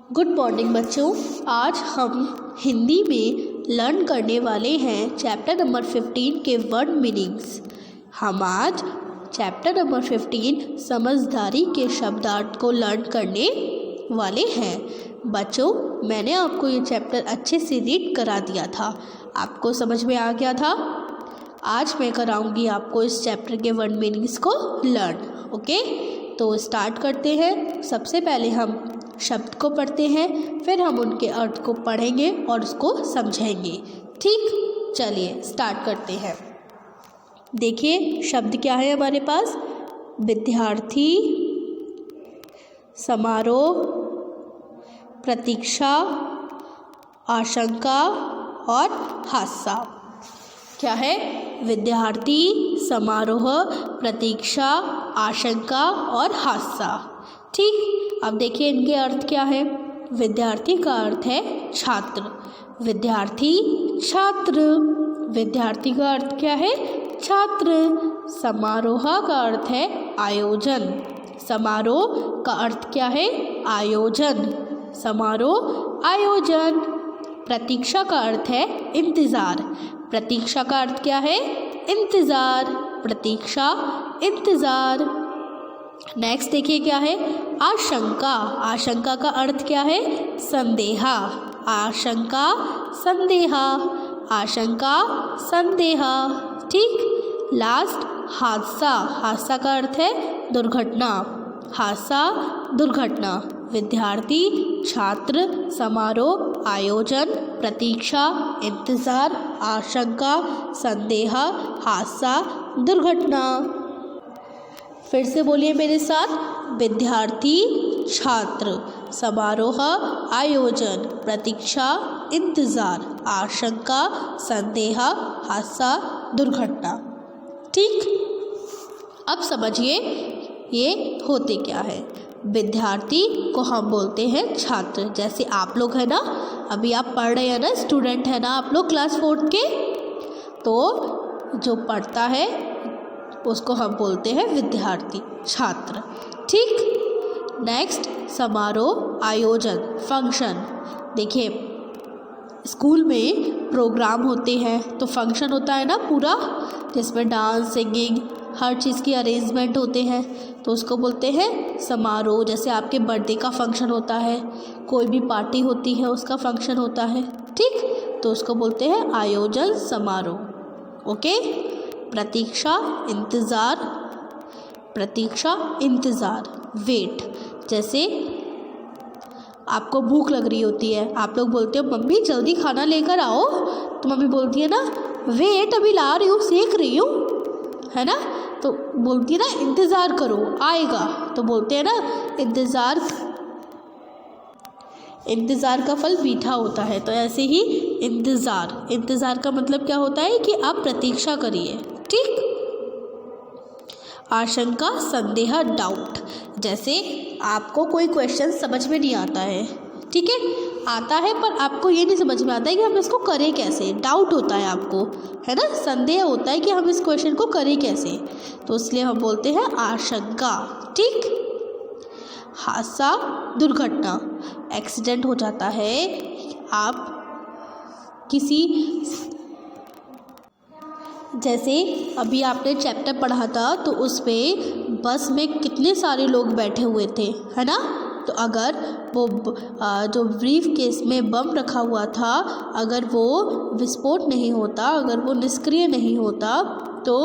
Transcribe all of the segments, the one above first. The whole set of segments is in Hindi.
गुड मॉर्निंग बच्चों। आज हम हिंदी में लर्न करने वाले हैं चैप्टर नंबर 15 के वर्ड मीनिंग्स। हम आज चैप्टर नंबर 15 समझदारी के शब्दार्थ को लर्न करने वाले हैं। बच्चों, मैंने आपको ये चैप्टर अच्छे से रीड करा दिया था, आपको समझ में आ गया था। आज मैं कराऊंगी आपको इस चैप्टर के वर्ड मीनिंग्स को लर्न। ओके, तो स्टार्ट करते हैं। सबसे पहले हम शब्द को पढ़ते हैं, फिर हम उनके अर्थ को पढ़ेंगे और उसको समझेंगे। ठीक, चलिए स्टार्ट करते हैं। देखिए शब्द क्या है हमारे पास। विद्यार्थी, समारोह, प्रतीक्षा, आशंका और हादसा। क्या है? विद्यार्थी, समारोह, प्रतीक्षा, आशंका और हादसा। ठीक, अब देखिए इनके अर्थ क्या है। विद्यार्थी का अर्थ है छात्र, विद्यार्थी छात्र। विद्यार्थी का अर्थ क्या है? छात्र। समारोह का अर्थ है आयोजन, समारोह का अर्थ क्या है? आयोजन, समारोह आयोजन। प्रतीक्षा का अर्थ है इंतज़ार, प्रतीक्षा का अर्थ क्या है? इंतज़ार, प्रतीक्षा इंतज़ार। नेक्स्ट देखिए क्या है? आशंका, आशंका का अर्थ क्या है? संदेहा, आशंका संदेहा, आशंका संदेहा। ठीक, लास्ट हादसा, हादसा का अर्थ है दुर्घटना, हादसा दुर्घटना। विद्यार्थी, छात्र, समारोह, आयोजन, प्रतीक्षा, इंतज़ार, आशंका, संदेह, हादसा, दुर्घटना। फिर से बोलिए मेरे साथ। विद्यार्थी, छात्र, समारोह, आयोजन, प्रतीक्षा, इंतज़ार, आशंका, संदेह, हादसा, दुर्घटना। ठीक, अब समझिए ये होते क्या है। विद्यार्थी को हम बोलते हैं छात्र, जैसे आप लोग हैं ना, अभी आप पढ़ रहे हैं ना, स्टूडेंट है ना आप लोग क्लास 4 के, तो जो पढ़ता है उसको हम बोलते हैं विद्यार्थी, छात्र। ठीक, नेक्स्ट समारोह, आयोजन, फंक्शन। देखिए स्कूल में प्रोग्राम होते हैं तो फंक्शन होता है ना पूरा, जिसमें डांस, सिंगिंग, हर चीज़ की अरेंजमेंट होते हैं, तो उसको बोलते हैं समारोह। जैसे आपके बर्थडे का फंक्शन होता है, कोई भी पार्टी होती है उसका फंक्शन होता है। ठीक, तो उसको बोलते हैं आयोजन, समारोह। ओके, प्रतीक्षा, इंतज़ार, प्रतीक्षा इंतज़ार, वेट। जैसे आपको भूख लग रही होती है, आप लोग बोलते हो मम्मी जल्दी खाना लेकर आओ, तो मम्मी बोलती है ना वेट अभी ला रही हूँ, सेक रही हूँ, है ना, तो बोलती है ना इंतज़ार करो आएगा, तो बोलते हैं ना इंतज़ार, इंतज़ार का फल मीठा होता है। तो ऐसे ही इंतज़ार, इंतज़ार का मतलब क्या होता है कि आप प्रतीक्षा करिए। ठीक, आशंका, संदेह, डाउट। जैसे आपको कोई क्वेश्चन समझ में नहीं आता है, ठीक है, आता है पर आपको ये नहीं समझ में आता है कि हम इसको करें कैसे, डाउट होता है आपको, है ना, संदेह होता है कि हम इस क्वेश्चन को करें कैसे, तो इसलिए हम बोलते हैं आशंका। ठीक, हादसा, दुर्घटना, एक्सीडेंट हो जाता है, आप किसी, जैसे अभी आपने चैप्टर पढ़ा था तो उसमें बस में कितने सारे लोग बैठे हुए थे, है ना, तो अगर वो जो ब्रीफ केस में बम रखा हुआ था, अगर वो विस्फोट नहीं होता, अगर वो निष्क्रिय नहीं होता, तो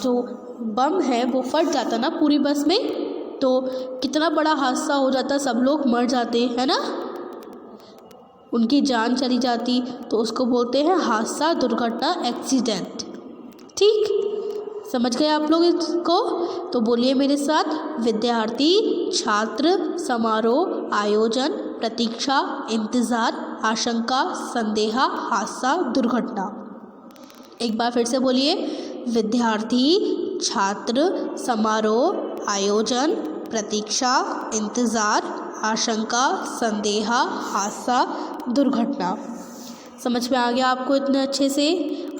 जो बम है वो फट जाता ना पूरी बस में, तो कितना बड़ा हादसा हो जाता, सब लोग मर जाते, है ना, उनकी जान चली जाती, तो उसको बोलते हैं हादसा, दुर्घटना, एक्सीडेंट। ठीक, समझ गए आप लोग इसको? तो बोलिए मेरे साथ। विद्यार्थी, छात्र, समारोह, आयोजन, प्रतीक्षा, इंतज़ार, आशंका, संदेह, हादसा, दुर्घटना। एक बार फिर से बोलिए। विद्यार्थी, छात्र, समारोह, आयोजन, प्रतीक्षा, इंतज़ार, आशंका, संदेह, हादसा, दुर्घटना। समझ में आ गया आपको इतने अच्छे से?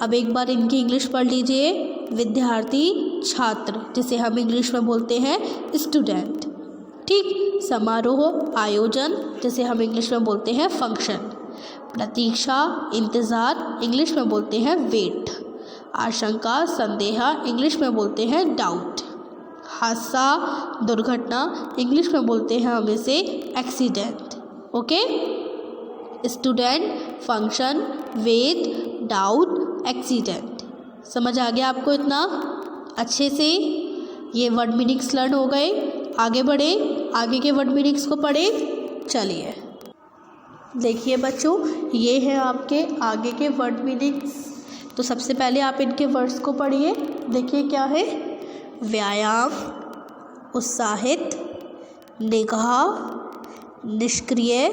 अब एक बार इनकी इंग्लिश पढ़ लीजिए। विद्यार्थी, छात्र, जिसे हम इंग्लिश में बोलते हैं स्टूडेंट। ठीक, समारोह, आयोजन, जैसे हम इंग्लिश में बोलते हैं फंक्शन। प्रतीक्षा, इंतज़ार, इंग्लिश में बोलते हैं वेट। आशंका, संदेह, इंग्लिश में बोलते हैं डाउट। हादसा, दुर्घटना, इंग्लिश में बोलते हैं हम इसे accident. Okay, student, function, wait, doubt, accident. समझ आ गया आपको इतना अच्छे से? ये वर्ड मीनिंग्स लर्न हो गए। आगे बढ़े, आगे के वर्ड मीनिंग्स को पढ़े। चलिए देखिए बच्चों, ये है आपके आगे के वर्ड मीनिंग्स। तो सबसे पहले आप इनके वर्ड्स को पढ़िए। देखिए क्या है? व्यायाम, उत्साहित, निगाह, निष्क्रिय,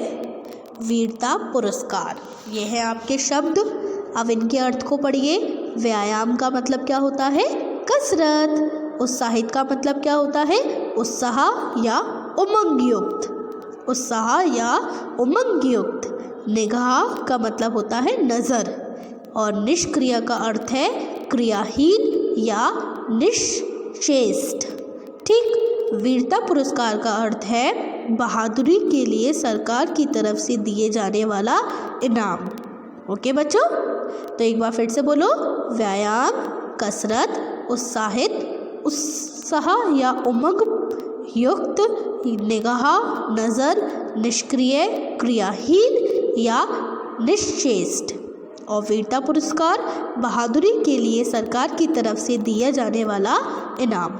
वीरता पुरस्कार। ये है आपके शब्द। अब इनके अर्थ को पढ़िए। व्यायाम का मतलब क्या होता है? कसरत। उत्साहित का मतलब क्या होता है? उत्साह या उमंग युक्त। उत्साह या उमंग युक्त। निगाह का मतलब होता है नज़र। और निष्क्रिय का अर्थ है क्रियाहीन या निश्चेष्ट। ठीक। वीरता पुरस्कार का अर्थ है बहादुरी के लिए सरकार की तरफ से दिए जाने वाला इनाम। ओके बच्चों, तो एक बार फिर से बोलो। व्यायाम, कसरत, उत्साहित, उत्साह या उमंग युक्त, निगाह, नज़र, निष्क्रिय, क्रियाहीन या निश्चेष्ट। और वीरता पुरस्कार बहादुरी के लिए सरकार की तरफ से दिया जाने वाला इनाम।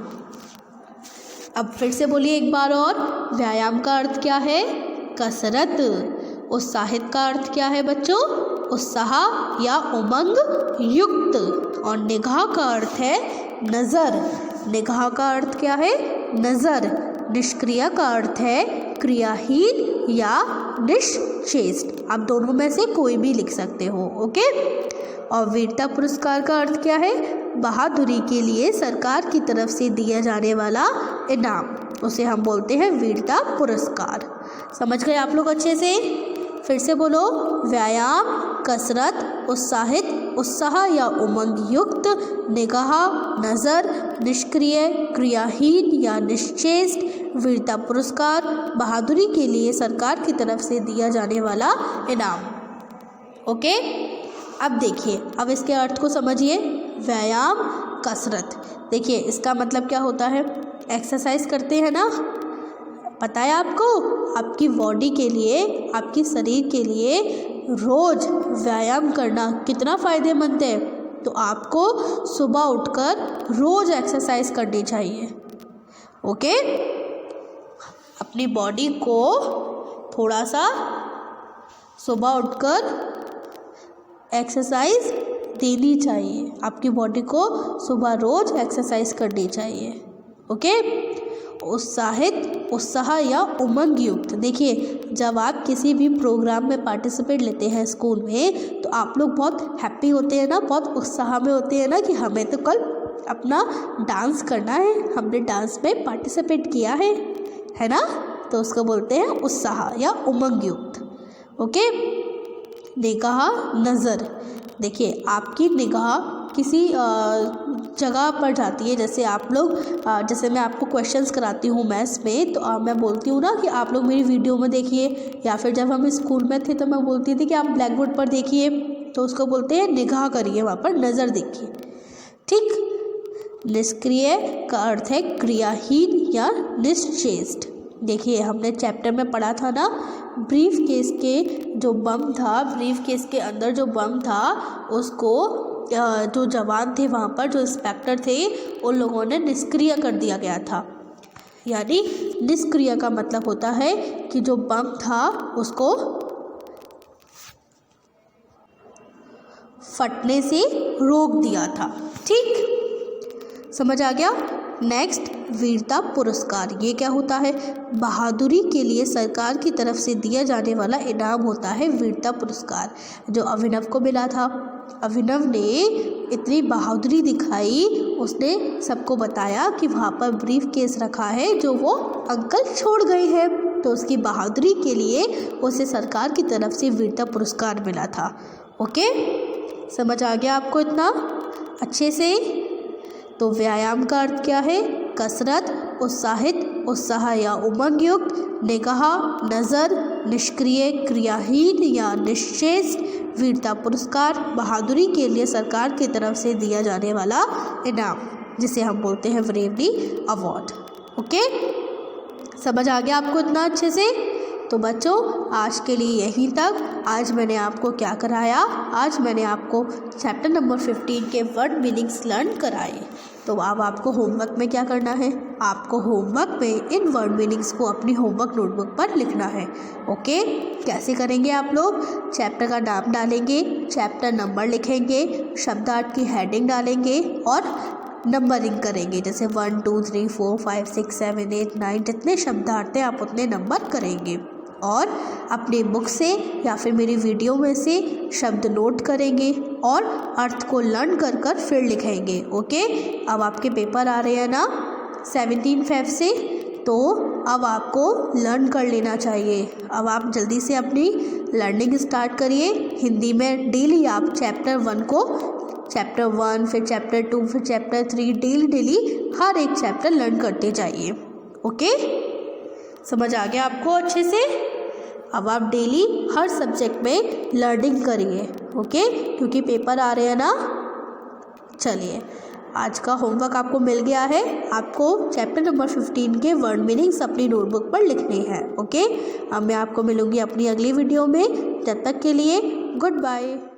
अब फिर से बोलिए एक बार और। व्यायाम का अर्थ क्या है? कसरत। उत्साहित का अर्थ क्या है बच्चों? उत्साह या उमंग युक्त। और निगाह का अर्थ है नज़र। निगाह का अर्थ क्या है? नज़र। निष्क्रिय का अर्थ है क्रियाहीन या निश्चेष्ट। आप दोनों में से कोई भी लिख सकते हो। ओके। और वीरता पुरस्कार का अर्थ क्या है? बहादुरी के लिए सरकार की तरफ से दिया जाने वाला इनाम, उसे हम बोलते हैं वीरता पुरस्कार। समझ गए आप लोग अच्छे से? फिर से बोलो। व्यायाम, कसरत, उत्साहित, उत्साह या उमंग युक्त, निगाह, नज़र, निष्क्रिय, क्रियाहीन या निश्चेष्ट, वीरता पुरस्कार बहादुरी के लिए सरकार की तरफ से दिया जाने वाला इनाम। ओके। अब देखिए, अब इसके अर्थ को समझिए। व्यायाम, कसरत। देखिए इसका मतलब क्या होता है? एक्सरसाइज करते हैं ना, पता है आपको? आपकी बॉडी के लिए, आपके शरीर के लिए रोज़ व्यायाम करना कितना फ़ायदेमंद है। तो आपको सुबह उठकर रोज़ एक्सरसाइज करनी चाहिए। ओके। अपनी बॉडी को थोड़ा सा सुबह उठकर एक्सरसाइज देनी चाहिए। आपकी बॉडी को सुबह रोज़ एक्सरसाइज करनी चाहिए। ओके। उत्साहित, उत्साह या उमंग युक्त। देखिए जब आप किसी भी प्रोग्राम में पार्टिसिपेट लेते हैं स्कूल में, तो आप लोग बहुत हैप्पी होते हैं ना, बहुत उत्साह में होते हैं ना कि हमें तो कल अपना डांस करना है, हमने डांस में पार्टिसिपेट किया है ना। तो उसको बोलते हैं उत्साह या उमंग युक्त। ओके। निगाह, नज़र। देखिए आपकी निगाह किसी जगह पर जाती है। जैसे आप लोग, जैसे मैं आपको क्वेश्चंस कराती हूँ मैथ्स में, तो मैं बोलती हूँ ना कि आप लोग मेरी वीडियो में देखिए, या फिर जब हम स्कूल में थे तो मैं बोलती थी कि आप ब्लैक बोर्ड पर देखिए। तो उसको बोलते हैं निगाह करिए, वहाँ पर नज़र देखिए। ठीक। निष्क्रिय का अर्थ है क्रियाहीन या निश्चेष्ट। देखिए हमने चैप्टर में पढ़ा था ना, ब्रीफ केस के जो बम था, ब्रीफ केस के अंदर जो बम था, उसको जो जवान थे वहाँ पर, जो इंस्पेक्टर थे, उन लोगों ने निष्क्रिय कर दिया गया था। यानी निष्क्रिय का मतलब होता है कि जो बम था उसको फटने से रोक दिया था। ठीक, समझ आ गया। नेक्स्ट, वीरता पुरस्कार। ये क्या होता है? बहादुरी के लिए सरकार की तरफ से दिया जाने वाला इनाम होता है वीरता पुरस्कार, जो अभिनव को मिला था। अभिनव ने इतनी बहादुरी दिखाई, उसने सबको बताया कि वहाँ पर ब्रीफ केस रखा है जो वो अंकल छोड़ गए हैं, तो उसकी बहादुरी के लिए उसे सरकार की तरफ से वीरता पुरस्कार मिला था। ओके, समझ आ गया आपको इतना अच्छे से? तो व्यायाम का अर्थ क्या है? कसरत, उत्साहित, उत्साह या उमंग युक्त, निगाह, नज़र, निष्क्रिय, क्रियाहीन या निश्चेष्ट, वीरता पुरस्कार, बहादुरी के लिए सरकार की तरफ से दिया जाने वाला इनाम, जिसे हम बोलते हैं ब्रेवरी अवार्ड। ओके, समझ आ गया आपको इतना अच्छे से? तो बच्चों आज के लिए यहीं तक। आज मैंने आपको क्या कराया? आज मैंने आपको चैप्टर नंबर 15 के वर्ड मीनिंग्स लर्न कराए। तो अब आपको होमवर्क में क्या करना है? आपको होमवर्क में इन वर्ड मीनिंग्स को अपनी होमवर्क नोटबुक पर लिखना है। ओके, कैसे करेंगे आप लोग? चैप्टर का नाम डालेंगे, चैप्टर नंबर लिखेंगे, शब्दार्थ की हेडिंग डालेंगे और नंबरिंग करेंगे, जैसे 1 2 3 4 5 6 7 8 9 जितने शब्दार्थ हैं आप उतने नंबर करेंगे और अपनी बुक से या फिर मेरी वीडियो में से शब्द नोट करेंगे और अर्थ को लर्न कर कर फिर लिखेंगे। ओके, अब आपके पेपर आ रहे हैं ना 17 फेब से, तो अब आपको लर्न कर लेना चाहिए। अब आप जल्दी से अपनी लर्निंग स्टार्ट करिए। हिंदी में डेली आप चैप्टर 1 को, चैप्टर 1 फिर चैप्टर 2 फिर चैप्टर 3 डेली हर एक चैप्टर लर्न करते जाइए। ओके, समझ आ गया आपको अच्छे से? अब आप डेली हर सब्जेक्ट में लर्निंग करिए। ओके, क्योंकि पेपर आ रहे हैं ना। चलिए, आज का होमवर्क आपको मिल गया है। आपको चैप्टर नंबर 15 के वर्ड मीनिंग्स अपनी नोटबुक पर लिखने हैं। ओके, अब मैं आपको मिलूँगी अपनी अगली वीडियो में। तब तक के लिए गुड बाय।